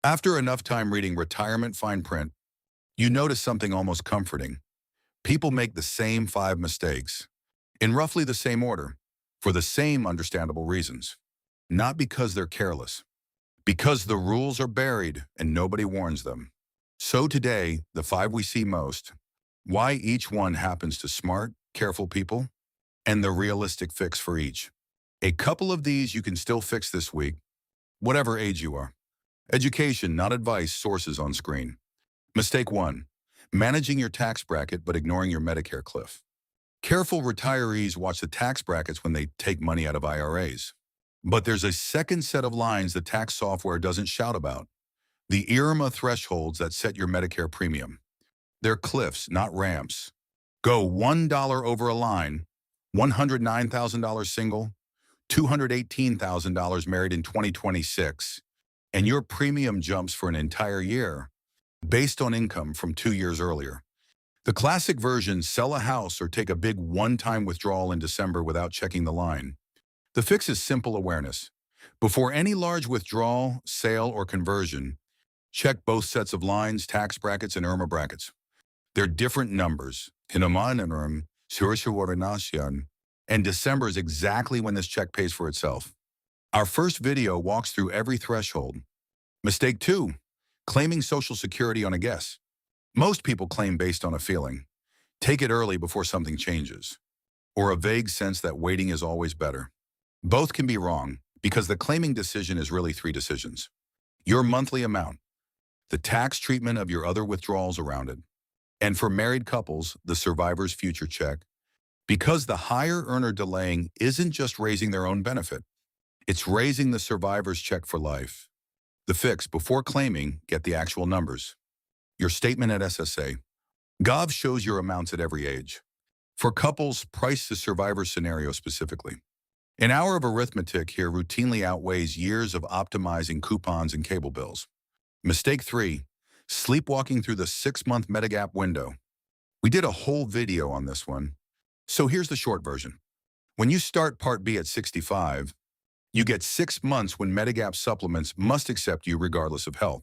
After enough time reading retirement fine print, you notice something almost comforting. People make the same 5 mistakes, in roughly the same order, for the same understandable reasons. Not because they're careless, because the rules are buried and nobody warns them. So today, the 5 we see most, why each one happens to smart, careful people, and the realistic fix for each. A couple of these you can still fix this week, whatever age you are. Education, not advice, sources on screen. Mistake 1. Managing your tax bracket but ignoring your Medicare cliff. Careful retirees watch the tax brackets when they take money out of IRAs. But there's a second set of lines the tax software doesn't shout about. The IRMA thresholds that set your Medicare premium. They're cliffs, not ramps. Go $1 over a line, $109,000 single, $218,000 married in 2026, and your premium jumps for an entire year based on income from 2 years earlier. The classic version, sell a house or take a big one-time withdrawal in December without checking the line. The fix is simple awareness. Before any large withdrawal, sale, or conversion, check both sets of lines, tax brackets, and IRMA brackets. They're different numbers. And December is exactly when this check pays for itself. Our first video walks through every threshold. Mistake 2. Claiming Social Security on a guess. Most people claim based on a feeling. Take it early before something changes. Or a vague sense that waiting is always better. Both can be wrong because the claiming decision is really 3 decisions. Your monthly amount, the tax treatment of your other withdrawals around it, and for married couples, the survivor's future check. Because the higher earner delaying isn't just raising their own benefit, it's raising the survivor's check for life. The fix, before claiming, get the actual numbers. Your statement at SSA. Gov shows your amounts at every age. For couples, price the survivor scenario specifically. An hour of arithmetic here routinely outweighs years of optimizing coupons and cable bills. Mistake 3. Sleepwalking through the 6-month Medigap window. We did a whole video on this one, so here's the short version. When you start Part B at 65, you get 6 months when Medigap supplements must accept you regardless of health.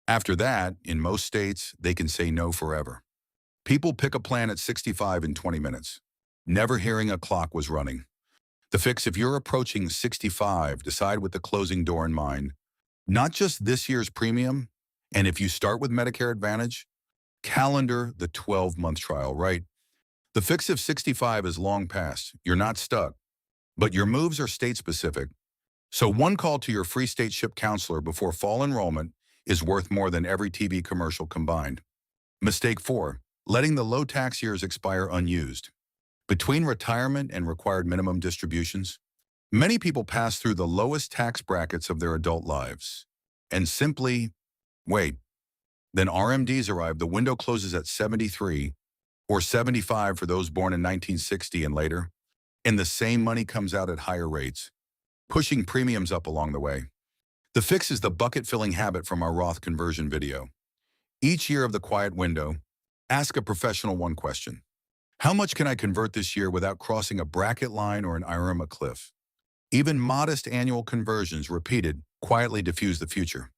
After that, in most states, they can say no forever. People pick a plan at 65 in 20 minutes, never hearing a clock was running. The fix, if you're approaching 65, decide with the closing door in mind, not just this year's premium, and if you start with Medicare Advantage, calendar the 12-month trial, right? The fix of 65 is long past. You're not stuck, but your moves are state-specific. So one call to your free state ship counselor before fall enrollment is worth more than every TV commercial combined. Mistake 4. Letting the low tax years expire unused. Between retirement and required minimum distributions, many people pass through the lowest tax brackets of their adult lives and simply wait. Then RMDs arrive, the window closes at 73 or 75 for those born in 1960 and later, and the same money comes out at higher rates, pushing premiums up along the way. The fix is the bucket-filling habit from our Roth conversion video. Each year of the quiet window, ask a professional one question. How much can I convert this year without crossing a bracket line or an IRMA cliff? Even modest annual conversions repeated quietly diffuse the future.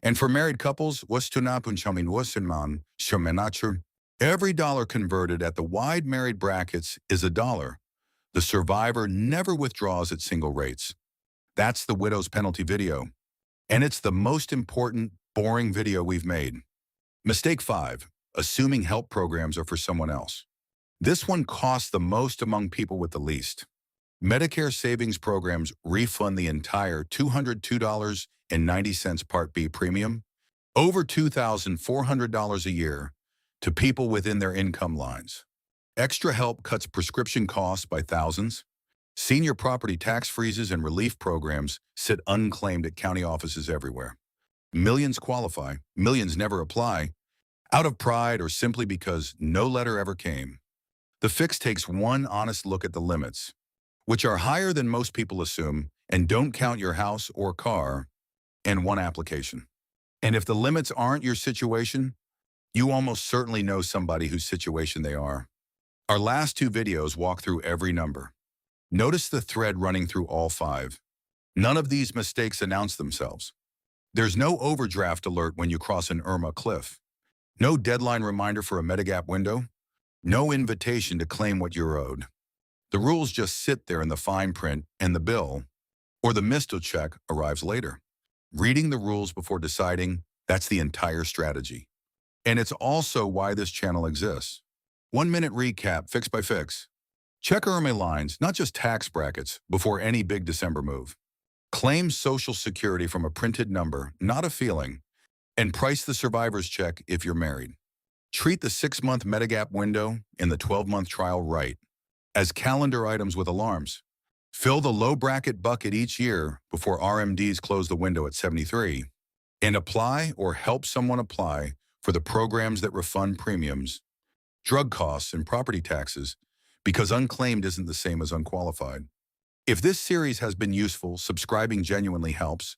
And for married couples, every dollar converted at the wide married brackets is a dollar. The survivor never withdraws at single rates. That's the widow's penalty video. And it's the most important, boring video we've made. Mistake 5. Assuming help programs are for someone else. This one costs the most among people with the least. Medicare savings programs refund the entire $202.90 Part B premium, over $2,400 a year, to people within their income lines. Extra help cuts prescription costs by thousands. Senior property tax freezes and relief programs sit unclaimed at county offices everywhere. Millions qualify, millions never apply, out of pride or simply because no letter ever came. The fix takes one honest look at the limits, which are higher than most people assume, and don't count your house or car, in one application. And if the limits aren't your situation, you almost certainly know somebody whose situation they are. Our last 2 videos walk through every number. Notice the thread running through all 5. None of these mistakes announce themselves. There's no overdraft alert when you cross an IRMA cliff. No deadline reminder for a Medigap window. No invitation to claim what you're owed. The rules just sit there in the fine print, and the bill, or the misto check, arrives later. Reading the rules before deciding, that's the entire strategy. And it's also why this channel exists. 1-minute recap, fix by fix. Check IRMA lines, not just tax brackets, before any big December move. Claim Social Security from a printed number, not a feeling, and price the survivor's check if you're married. Treat the 6-month Medigap window and the 12-month trial right as calendar items with alarms. Fill the low bracket bucket each year before RMDs close the window at 73, and apply or help someone apply for the programs that refund premiums, drug costs, and property taxes, because unclaimed isn't the same as unqualified. If this series has been useful, subscribing genuinely helps,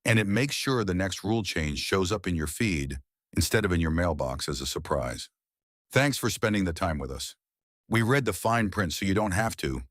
and it makes sure the next rule change shows up in your feed instead of in your mailbox as a surprise. Thanks for spending the time with us. We read the fine print so you don't have to,